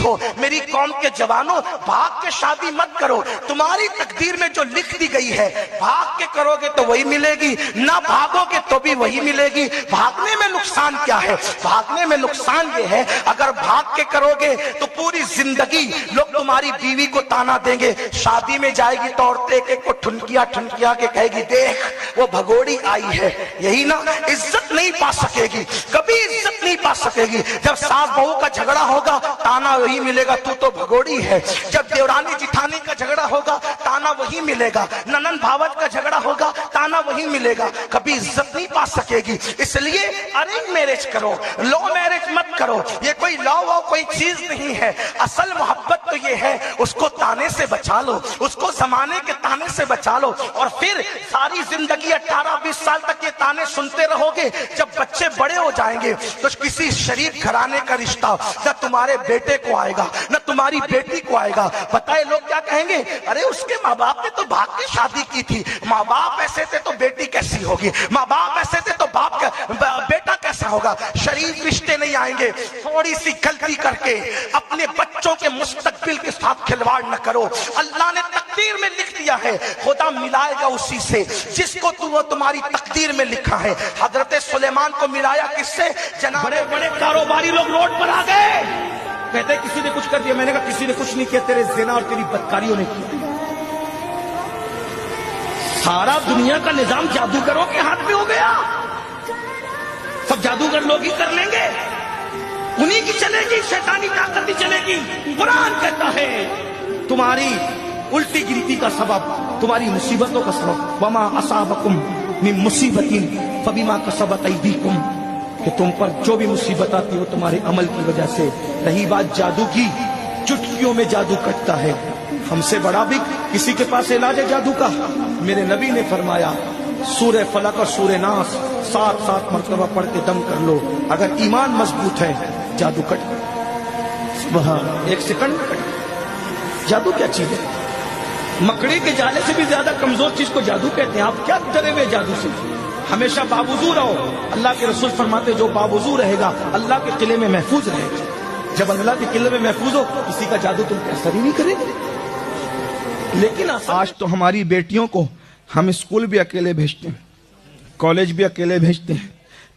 ہو۔ میری قوم کے جوانوں، بھاگ کے شادی مت کرو، تمہاری تقدیر میں جو لکھ دی گئی ہے بھاگ کے کرو گے تو وہی ملے گی، نہ بھاگو گے تو بھی وہی ملے گی۔ بھاگنے میں نقصان کیا ہے؟ بھاگنے میں نقصان یہ ہے اگر بھاگ کے کرو گے تو پوری زندگی لوگ تمہاری بیوی کو تانا دیں گے، شادی میں جائے گی تو عورت ایک ایک کو ٹھنکیا ٹھنکیا کے کہے گی دیکھ وہ بھگوڑی آئی ہے، یہی نا، عزت نہیں پا سکے گی، کبھی عزت نہیں پا سکے گی۔ جب ساس بہو کا جھگڑا ہوگا تانا وہی ملے گا تو بھگوڑی ہے، جب دیورانی جٹھانی کا جھگڑا ہوگا تانا وہی ملے گا، ننند بھاوت کا جھگڑا ہوگا تانا وہی ملے گا، کبھی عزت نہیں پا سکے گی۔ اس لیے ارینج میرج کرو، لو میرج مت کرو، یہ کوئی لا وہ کوئی چیز نہیں ہے۔ اصل محبت تو یہ ہے اس کو تانے سے بچا لو، اس کو زمانے کے تانے سے بچا لو، اور پھر ساری زندگی 18-20 سال تک یہ تانے سنتے رہو گے۔ جب بچے بڑے ہو جائیں گے تو کسی شریف گھرانے کا رشتہ نہ تمہارے بیٹے کو آئے گا نہ تمہاری بیٹی کو آئے گا۔ بتائے لوگ کیا کہیں گے؟ ارے اس کے ماں باپ نے تو بھاگ کے شادی کی تھی، ماں باپ ایسے تھے تو بیٹی کیسی ہوگی، ماں باپ ایسے تھے تو بیٹا کیسا ہوگا؟ شریف رشتے نہیں آئیں گے۔ تھوڑی سی غلطی کر کے اپنے بچوں کے مستقبل کے ساتھ کھلواڑ نہ کرو۔ اللہ نے تقدیر میں لکھ دیا ہے، خدا ملائے گا اسی سے جس کو تمہاری تقدیر میں لکھا ہے۔ حضرت سلیمان کو ملایا کس سے؟ جناب بڑے بڑے کاروباری لوگ روڈ پر آ گئے، کہتے کسی نے کچھ کر دیا، میں نے کہا کسی نے کچھ نہیں کیا، تیرے زنا اور تیری بدکاریوں نے کیا۔ سارا دنیا کا نظام جادوگروں کے ہاتھ میں ہو گیا، سب جادوگر لوگ ہی کر لیں گے، انہی کی چلے گی، شیطانی طاقت ہی چلے گی۔ قرآن کہتا ہے تمہاری الٹی گنتی کا سبب، تمہاری مصیبتوں کا سبب، وما اصابکم من مصیبت فبما کسبت ایدیکم، کہ تم پر جو بھی مصیبت آتی ہے تمہارے عمل کی وجہ سے۔ رہی بات جادو کی، چٹکیوں میں جادو کٹتا ہے، ہم سے بڑا بھی کسی کے پاس علاج ہے جادو کا؟ میرے نبی نے فرمایا سورہ فلق اور سورہ ناس 7 مرتبہ پڑھ کے دم کر لو، اگر ایمان مضبوط ہے جادو کٹ، وہاں 1 سیکنڈ کٹ۔ جادو کیا چیز ہے؟ مکڑی کے جالے سے بھی زیادہ کمزور چیز کو جادو کہتے ہیں۔ آپ کیا ڈرے ہوئے جادو سے؟ ہمیشہ باوضو رہو، اللہ کے رسول فرماتے جو باوضو رہے گا اللہ کے قلعے میں محفوظ رہے گا۔ جب اللہ کے قلعے میں محفوظ ہو کسی کا جادو تم پہ اثر ہی نہیں کرے گا۔ لیکن آج تو ہماری بیٹیوں کو ہم اسکول بھی اکیلے بھیجتے ہیں، کالج بھی اکیلے بھیجتے ہیں،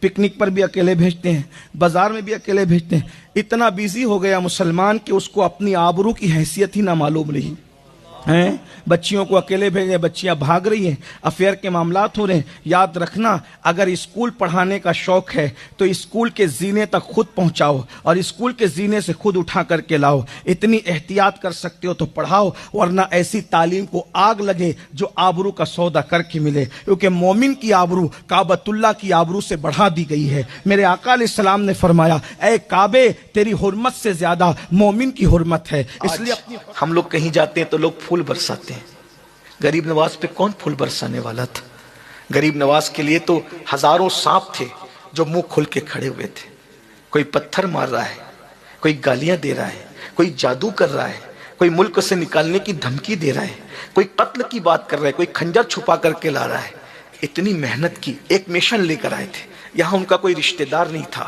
پکنک پر بھی اکیلے بھیجتے ہیں، بازار میں بھی اکیلے بھیجتے ہیں۔ اتنا بیزی ہو گیا مسلمان کہ اس کو اپنی آبرو کی حیثیت ہی نہ معلوم رہی ہیں۔ بچیوں کو اکیلے بھیجے، بچیاں بھاگ رہی ہیں، افیئر کے معاملات ہو رہے ہیں۔ یاد رکھنا اگر اسکول پڑھانے کا شوق ہے تو اسکول کے زینے تک خود پہنچاؤ اور اسکول کے زینے سے خود اٹھا کر کے لاؤ۔ اتنی احتیاط کر سکتے ہو تو پڑھاؤ، ورنہ ایسی تعلیم کو آگ لگے جو آبرو کا سودا کر کے ملے، کیونکہ مومن کی آبرو کعبۃ اللہ کی آبرو سے بڑھا دی گئی ہے۔ میرے آقا علیہ السلام نے فرمایا اے کعبے تیری حرمت سے زیادہ مومن کی حرمت ہے۔ اس لیے ہم لوگ کہیں جاتے ہیں تو لوگ پھول برساتے ہیں، غریب نواز پہ کون پھول برسانے والا تھا؟ غریب نواز کے لیے تو ہزاروں سانپ تھے جو منہ کھل کے کھڑے ہوئے تھے۔ کوئی پتھر مار رہا ہے، کوئی گالیاں دے رہا ہے، کوئی جادو کر رہا ہے، کوئی ملک سے نکالنے کی دھمکی دے رہا ہے، کوئی قتل کی بات کر رہا ہے، کوئی خنجر چھپا کر کے لا رہا ہے۔ اتنی محنت کی، ایک مشن لے کر آئے تھے۔ یہاں ان کا کوئی رشتہ دار نہیں تھا،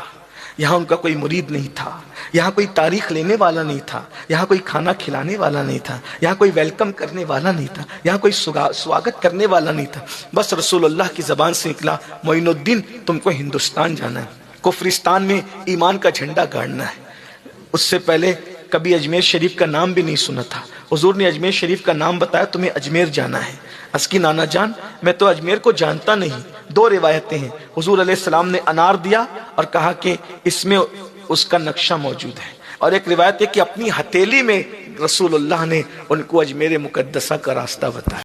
یہاں ان کا کوئی مرید نہیں تھا، یہاں کوئی تاریخ لینے والا نہیں تھا، یہاں کوئی کھانا کھلانے والا نہیں تھا، یہاں کوئی ویلکم کرنے والا نہیں تھا، یہاں کوئی سواگت کرنے والا نہیں تھا۔ بس رسول اللہ کی زبان سے نکلا معین الدین تم کو ہندوستان جانا ہے، کفرستان میں ایمان کا جھنڈا گاڑنا ہے۔ اس سے پہلے کبھی اجمیر شریف کا نام بھی نہیں سنا تھا، حضور نے اجمیر شریف کا نام بتایا تمہیں اجمیر جانا ہے۔ اس کی نانا جان میں تو اجمیر کو جانتا نہیں۔ 2 روایتیں ہیں، حضور علیہ السلام نے انار دیا اور کہا کہ اس میں اس کا نقشہ موجود ہے، اور ایک روایت ہے کہ اپنی ہتھیلی میں رسول اللہ نے ان کو اجمیر مقدسہ کا راستہ بتایا۔